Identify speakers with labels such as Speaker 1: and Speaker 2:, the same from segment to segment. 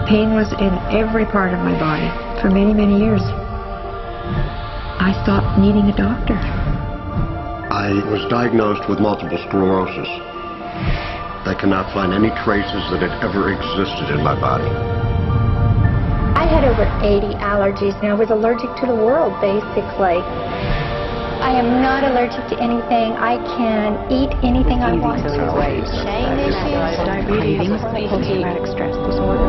Speaker 1: Pain was in every part of my body for many, many years. I stopped needing a doctor.
Speaker 2: I was diagnosed with multiple sclerosis. They cannot find any traces that it ever existed in my body.
Speaker 3: I had over 80 allergies and I was allergic to the world, basically. I am not allergic to anything. I can eat anything I want to. Shame issues,
Speaker 1: Diabetes, post-traumatic stress disorder.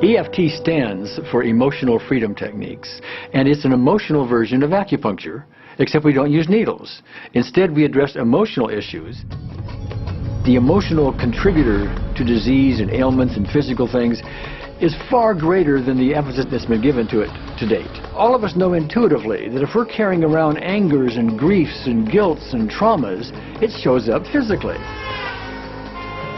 Speaker 4: EFT stands for Emotional Freedom Techniques, and it's an emotional version of acupuncture, except we don't use needles. Instead, we address emotional issues. The emotional contributor to disease and ailments and physical things is far greater than the emphasis that's been given to it to date. All of us know intuitively that if we're carrying around angers and griefs and guilts and traumas, it shows up physically.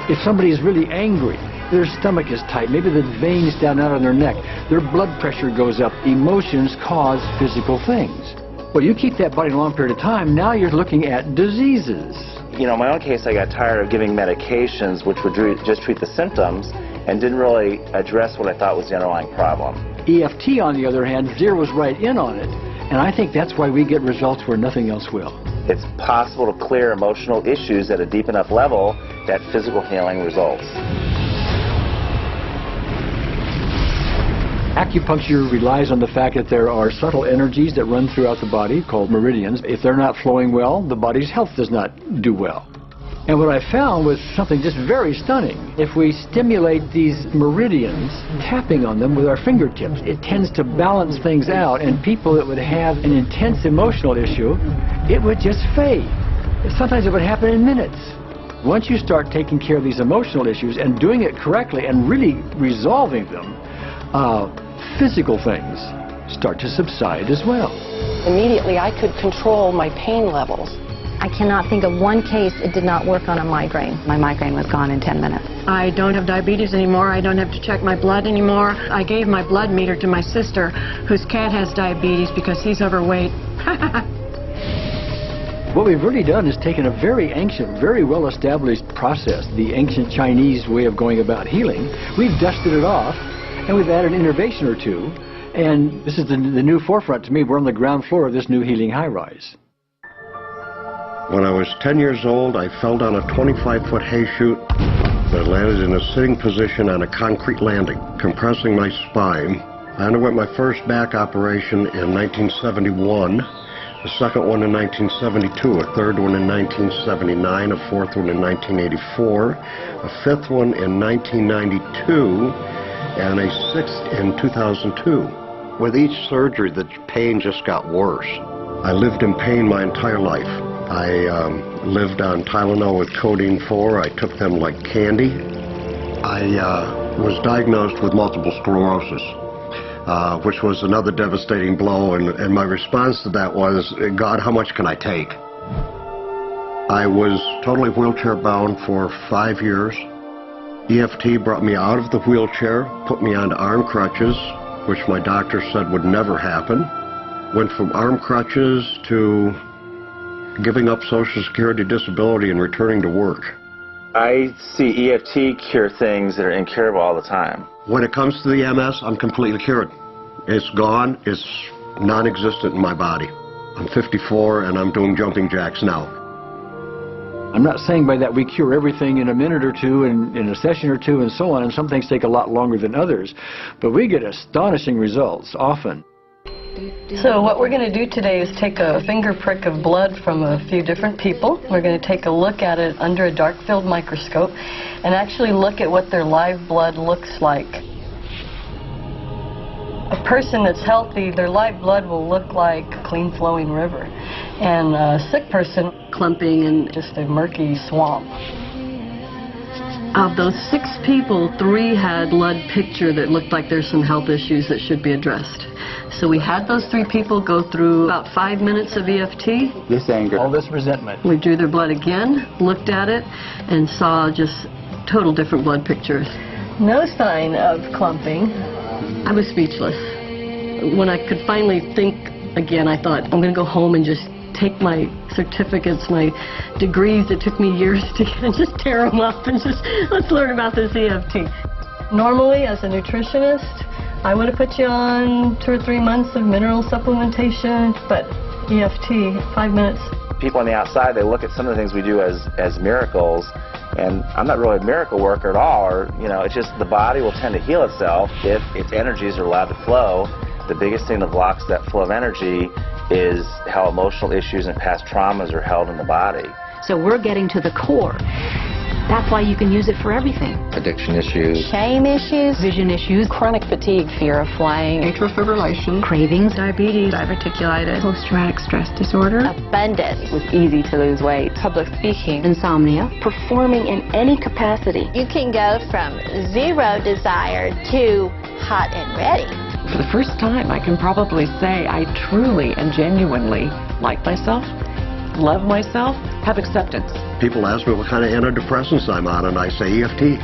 Speaker 4: If somebody is really angry, their stomach is tight, maybe the veins down out of their neck, their blood pressure goes up. Emotions cause physical things. Well, you keep that body a long period of time, now you're looking at diseases.
Speaker 5: You know, in my own case, I got tired of giving medications which would just treat the symptoms and didn't really address what I thought was the underlying problem.
Speaker 4: EFT, on the other hand, zeroes right in on it, and I think that's why we get results where nothing else will.
Speaker 5: It's possible to clear emotional issues at a deep enough level that physical healing results.
Speaker 4: Acupuncture relies on the fact that there are subtle energies that run throughout the body called meridians. If they're not flowing well, the body's health does not do well. And what I found was something just very stunning. If we stimulate these meridians, tapping on them with our fingertips, it tends to balance things out, and people that would have an intense emotional issue, it would just fade. Sometimes it would happen in minutes. Once you start taking care of these emotional issues and doing it correctly and really resolving them, physical things start to subside as well.
Speaker 6: Immediately I could control my pain levels.
Speaker 7: I cannot think of one case it did not work on a migraine. My migraine was gone in 10 minutes.
Speaker 1: I don't have diabetes anymore. I don't have to check my blood anymore. I gave my blood meter to my sister, whose cat has diabetes because he's overweight.
Speaker 4: What we've really done is taken a very ancient, very well-established process, the ancient Chinese way of going about healing. We've dusted it off, and we've added an innovation or two, and this is the new forefront to me. We're on the ground floor of this new healing high-rise.
Speaker 2: When I was 10 years old, I fell down a 25-foot hay chute that landed in a sitting position on a concrete landing, compressing my spine. I underwent my first back operation in 1971, a second one in 1972, a third one in 1979, a fourth one in 1984, a fifth one in 1992, and a sixth in 2002. With each surgery, the pain just got worse. I lived in pain my entire life. I lived on Tylenol with codeine 4. I took them like candy. I was diagnosed with multiple sclerosis, which was another devastating blow, and my response to that was, God, how much can I take? I was totally wheelchair bound for 5 years. EFT brought me out of the wheelchair, put me onto arm crutches, which my doctor said would never happen. Went from arm crutches to giving up Social Security disability and returning to work.
Speaker 5: I see EFT cure things that are incurable all the time.
Speaker 2: When it comes to the MS, I'm completely cured. It's gone. It's non-existent in my body. I'm 54 and I'm doing jumping jacks now.
Speaker 4: I'm not saying by that we cure everything in a minute or two, and in a session or two, and so on, and some things take a lot longer than others, but we get astonishing results often.
Speaker 6: So what we're going to do today is take a finger prick of blood from a few different people. We're going to take a look at it under a dark field microscope and actually look at what their live blood looks like. A person that's healthy, their live blood will look like a clean flowing river, and a sick person, clumping in just a murky swamp. Of those 6 people, 3 had blood picture that looked like there's some health issues that should be addressed. So we had those 3 people go through about 5 minutes of EFT.
Speaker 4: This anger, all this resentment. We
Speaker 6: drew their blood again, looked at it, and saw just total different blood pictures. No sign of clumping. I was speechless. When I could finally think again, I thought, I'm going to go home and just
Speaker 1: take my certificates, my degrees that took me years to get, and just tear them up and just, let's learn about this EFT.
Speaker 6: Normally, as a nutritionist, I would have put you on 2 or 3 months of mineral supplementation, but EFT, 5 minutes.
Speaker 5: People on the outside, they look at some of the things we do as miracles, and I'm not really a miracle worker at all, or, you know, it's just the body will tend to heal itself if its energies are allowed to flow. The biggest thing that blocks that flow of energy is how emotional issues and past traumas are held in the body.
Speaker 7: So we're getting to the core. That's why you can use it for everything.
Speaker 8: Addiction issues.
Speaker 7: Shame issues. Vision issues. Chronic fatigue. Fear of flying.
Speaker 1: Atrial fibrillation.
Speaker 7: Cravings.
Speaker 1: Diabetes. Diverticulitis. Post-traumatic stress disorder.
Speaker 7: Abundance. It was easy to lose weight. Public speaking. Insomnia. Performing in any capacity.
Speaker 3: You can go from zero desire to hot and ready.
Speaker 1: For the first time, I can probably say I truly and genuinely like myself, love myself, have acceptance.
Speaker 2: People ask me what kind of antidepressants I'm on, and I say EFT.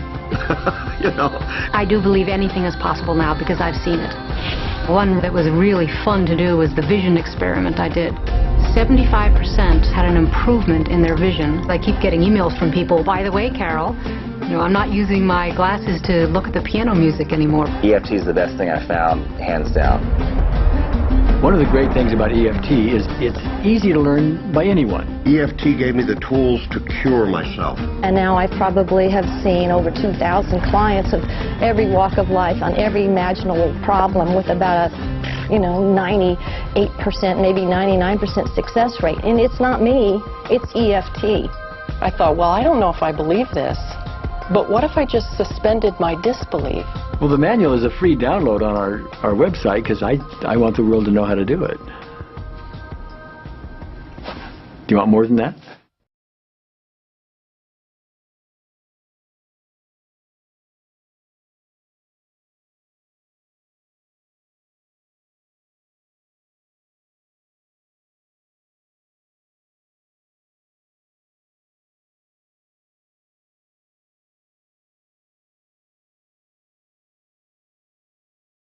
Speaker 2: You know.
Speaker 7: I do believe anything is possible now because I've seen it. One that was really fun to do was the vision experiment I did. 75% had an improvement in their vision. I keep getting emails from people, by the way, Carol, you know, I'm not using my glasses to look at the piano music anymore.
Speaker 5: EFT is the best thing I found, hands down.
Speaker 4: One of the great things about EFT is it's easy to learn by anyone.
Speaker 2: EFT gave me the tools to cure myself.
Speaker 9: And now I probably have seen over 2,000 clients of every walk of life on every imaginable problem with about a, 98%, maybe 99% success rate. And it's not me, it's EFT.
Speaker 1: I thought, well, I don't know if I believe this, but what if I just suspended my disbelief?
Speaker 4: Well, the manual is a free download on our website because I want the world to know how to do it. Do you want more than that?